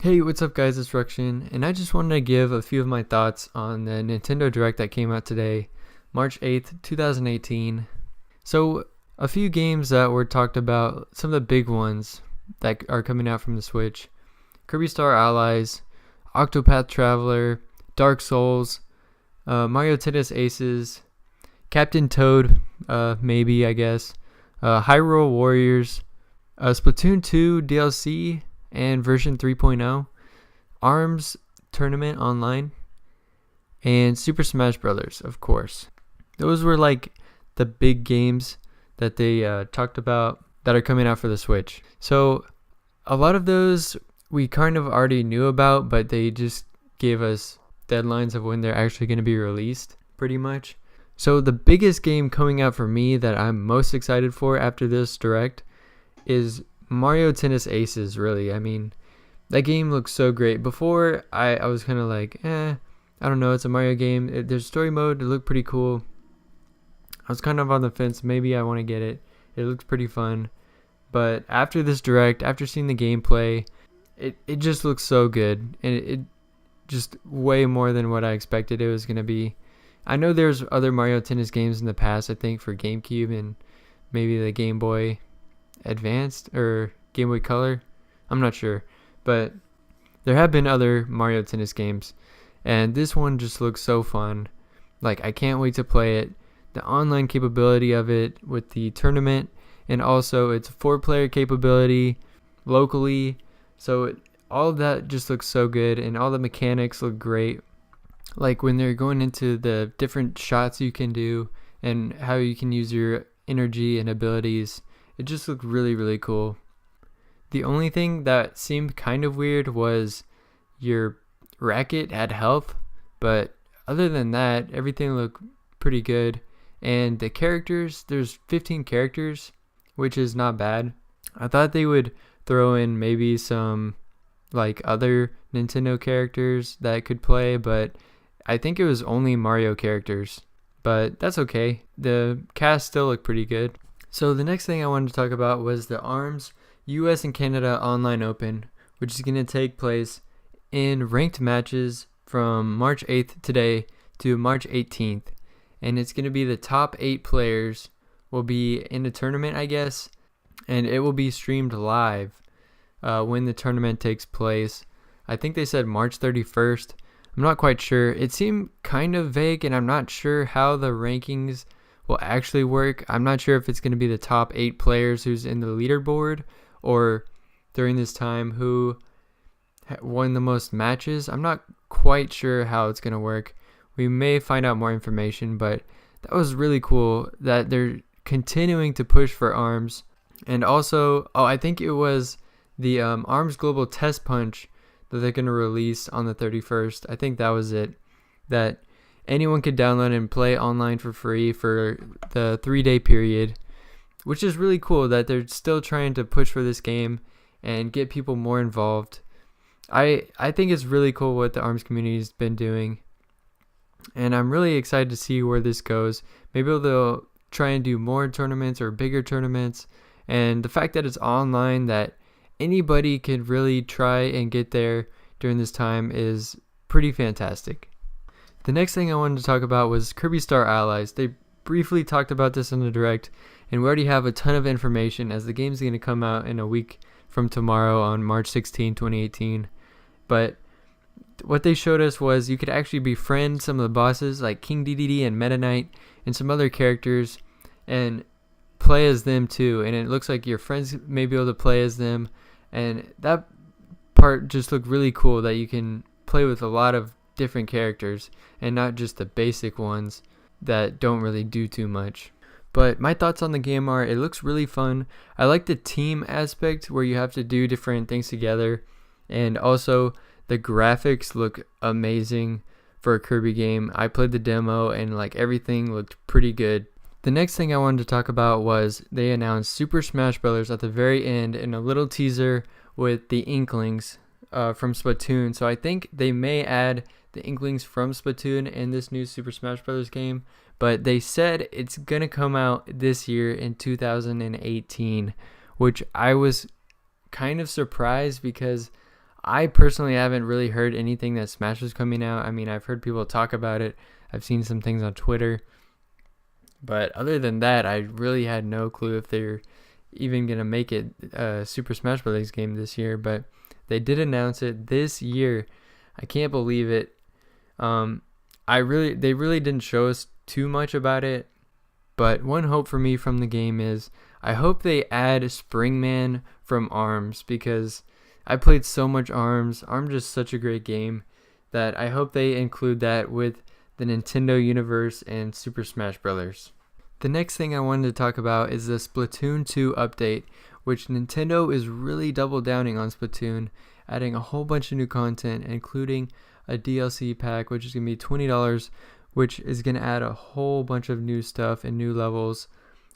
Hey, what's up guys, it's Ruction, and I just wanted to give a few of my thoughts on the Nintendo Direct that came out today, March 8th, 2018. So, a few games that were talked about, some of the big ones that are coming out from the Switch. Kirby Star Allies, Octopath Traveler, Dark Souls, Mario Tennis Aces, Captain Toad, maybe I guess, Hyrule Warriors, Splatoon 2 DLC, and version 3.0, ARMS Tournament Online, and Super Smash Brothers, of course. Those were like the big games that they talked about that are coming out for the Switch. So a lot of those we kind of already knew about, but they just gave us deadlines of when they're actually going to be released, pretty much. So the biggest game coming out for me that I'm most excited for after this Direct is Mario Tennis Aces, really. I mean, that game looks so great. Before, I was kind of like, I don't know, it's a Mario game. There's story mode, it looked pretty cool. I was kind of on the fence, maybe I want to get it. It looks pretty fun. But after this Direct, after seeing the gameplay, it just looks so good. And it just way more than what I expected it was going to be. I know there's other Mario Tennis games in the past, I think, for GameCube and maybe the Game Boy Advanced or Game Boy Color, I'm not sure, but there have been other Mario Tennis games, and this one just looks so fun. Like, I can't wait to play it. The online capability of it with the tournament, and also its 4-player capability locally, so all of that just looks so good, and all the mechanics look great. Like when they're going into the different shots you can do and how you can use your energy and abilities, it just looked really, really cool. The only thing that seemed kind of weird was your racket had health, but other than that, everything looked pretty good. And the characters, there's 15 characters, which is not bad. I thought they would throw in maybe some like other Nintendo characters that could play, but I think it was only Mario characters. But that's okay. The cast still looked pretty good. So the next thing I wanted to talk about was the ARMS US and Canada Online Open, which is going to take place in ranked matches from March 8th today to March 18th. And it's going to be the top 8 players will be in the tournament, I guess, and it will be streamed live when the tournament takes place. I think they said March 31st. I'm not quite sure. It seemed kind of vague, and I'm not sure how the rankings will actually work. I'm not sure if it's going to be the top 8 players who's in the leaderboard or during this time who won the most matches. I'm not quite sure how it's going to work. We may find out more information, but that was really cool that they're continuing to push for ARMS. And also, I think it was the ARMS Global Test Punch that they're going to release on the 31st. I think that was it. That anyone could download and play online for free for the 3-day period, which is really cool that they're still trying to push for this game and get people more involved. I think it's really cool what the ARMS community has been doing, and I'm really excited to see where this goes. Maybe they'll try and do more tournaments or bigger tournaments, and the fact that it's online, that anybody can really try and get there during this time is pretty fantastic. The next thing I wanted to talk about was Kirby Star Allies. They briefly talked about this in the Direct, and we already have a ton of information as the game's going to come out in a week from tomorrow on March 16, 2018. But what they showed us was you could actually befriend some of the bosses like King DDD and Meta Knight and some other characters and play as them too. And it looks like your friends may be able to play as them. And that part just looked really cool, that you can play with a lot of different characters and not just the basic ones that don't really do too much. But my thoughts on the game are, it looks really fun. I like the team aspect where you have to do different things together, and also the graphics look amazing for a Kirby game. I played the demo and like everything looked pretty good. The next thing I wanted to talk about was they announced Super Smash Brothers at the very end in a little teaser with the Inklings from Splatoon. So I think they may add the Inklings from Splatoon in this new Super Smash Bros. Game, but they said it's gonna come out this year in 2018, which I was kind of surprised because I personally haven't really heard anything that Smash was coming out. I mean, I've heard people talk about it. I've seen some things on Twitter. But other than that, I really had no clue if they're even going to make it a Super Smash Bros. Game this year. But they did announce it this year. I can't believe it. They really didn't show us too much about it. But one hope for me from the game is I hope they add Springman from ARMS, because I played so much ARMS. ARMS is such a great game that I hope they include that with the Nintendo universe and Super Smash Bros. The next thing I wanted to talk about is the Splatoon 2 update, which Nintendo is really double downing on Splatoon, adding a whole bunch of new content, including a DLC pack, which is going to be $20, which is going to add a whole bunch of new stuff and new levels,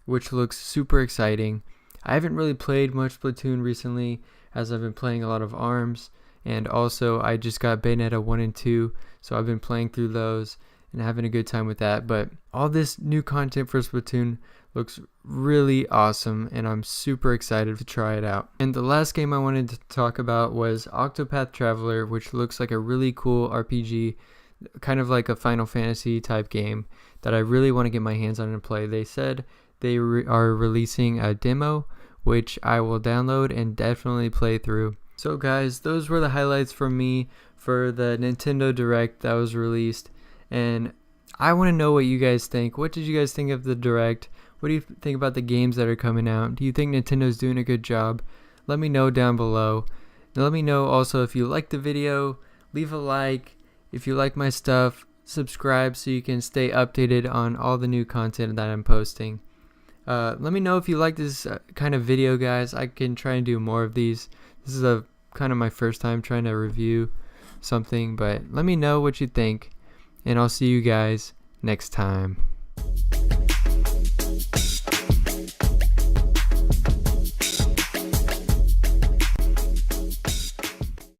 which looks super exciting. I haven't really played much Splatoon recently, as I've been playing a lot of ARMS, and also I just got Bayonetta 1 and 2, so I've been playing through those and having a good time with that. But all this new content for Splatoon looks really awesome, and I'm super excited to try it out. And the last game I wanted to talk about was Octopath Traveler, which looks like a really cool RPG, kind of like a Final Fantasy type game that I really want to get my hands on and play. They said they are releasing a demo, which I will download and definitely play through. So guys, those were the highlights from me for the Nintendo Direct that was released, and I want to know what you guys think. What did you guys think of the Direct? What do you think about the games that are coming out? Do you think Nintendo's doing a good job? Let me know down below. And let me know also if you liked the video, leave a like. If you like my stuff, subscribe so you can stay updated on all the new content that I'm posting. Let me know if you like this kind of video, guys. I can try and do more of these. This is kind of my first time trying to review something, but let me know what you think, and I'll see you guys next time.